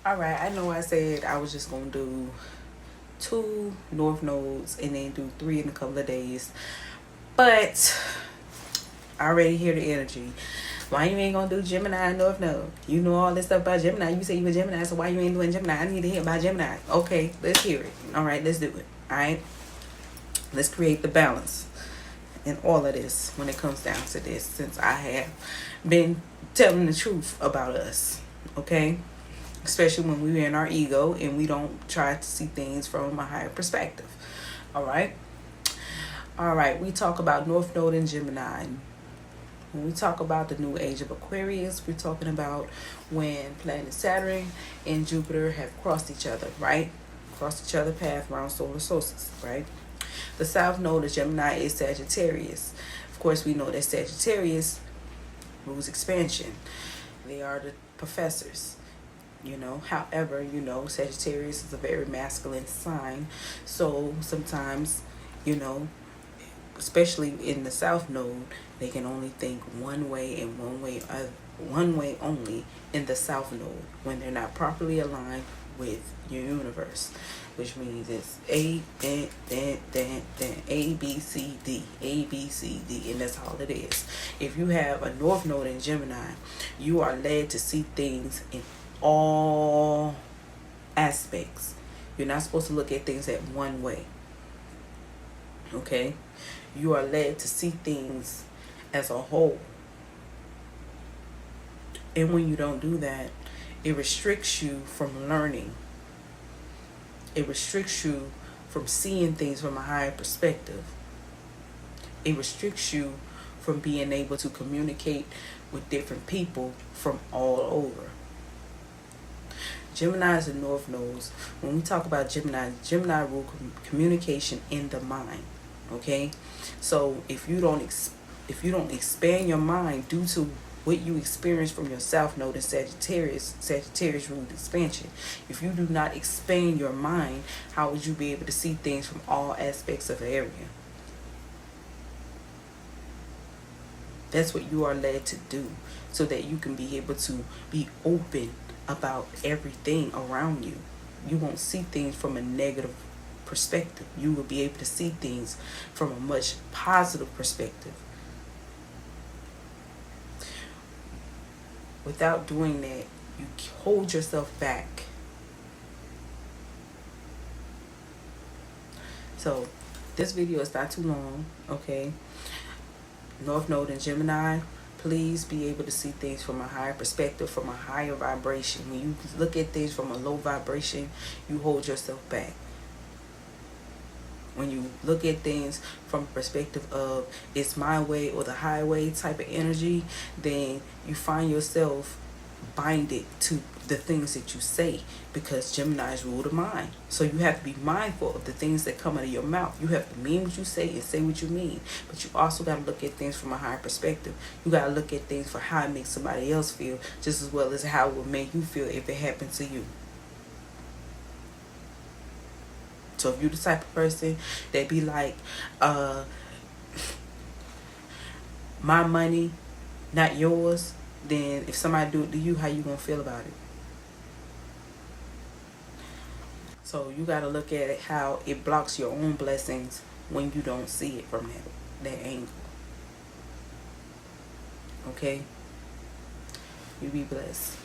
Alright, I know I said I was just going to do 2 north nodes and then do 3 in a couple of days. But I already hear the energy. Why you ain't gonna do Gemini and North Node? You know all this stuff about Gemini. You say you a Gemini, so why you ain't doing Gemini? I need to hear about Gemini. Okay, let's hear it. Alright, let's do it. Alright? Let's create the balance in all of this when it comes down to this, since I have been telling the truth about us. Okay? Especially when we're in our ego and we don't try to see things from a higher perspective. Alright? Alright, we talk about North Node and Gemini. When we talk about the new age of Aquarius, we're talking about when planet Saturn and Jupiter have crossed each other, right? Crossed each other path around solar solstice, right? The South Node of Gemini is Sagittarius. Of course, we know that Sagittarius rules expansion. They are the professors. However, Sagittarius is a very masculine sign. So sometimes, especially in the South Node, they can only think one way and one way only in the South Node when they're not properly aligned with your universe, which means it's A, then A, B, C, D, A, B, C, D, and that's all it is. If you have a North Node in Gemini, you are led to see things in all aspects. You're not supposed to look at things at one way. Okay? You are led to see things as a whole. And when you don't do that, it restricts you from learning. It restricts you from seeing things from a higher perspective. It restricts you from being able to communicate with different people from all over. Gemini's and North Nodes. When we talk about Gemini rule communication in the mind. Okay, so if you don't expand your mind due to what you experience from your South Node and Sagittarius ruled expansion. If you do not expand your mind, how would you be able to see things from all aspects of the area? That's what you are led to do, so that you can be able to be open about everything around you. You won't see things from a negative perspective. You will be able to see things from a much positive perspective. Without doing that, you hold yourself back. So this video is not too long, okay? North Node and Gemini, please be able to see things from a higher perspective, from a higher vibration. When you look at things from a low vibration, you hold yourself back. When you look at things from a perspective of it's my way or the highway type of energy, then you find yourself binded to the things that you say, because Gemini's rule the mind. So you have to be mindful of the things that come out of your mouth. You have to mean what you say and say what you mean. But you also got to look at things from a higher perspective. You got to look at things for how it makes somebody else feel, just as well as how it would make you feel if it happened to you. So if you're the type of person that be like, my money, not yours, then if somebody do it to you, how you gonna feel about it? So you gotta look at it how it blocks your own blessings when you don't see it from that angle. Okay? You be blessed.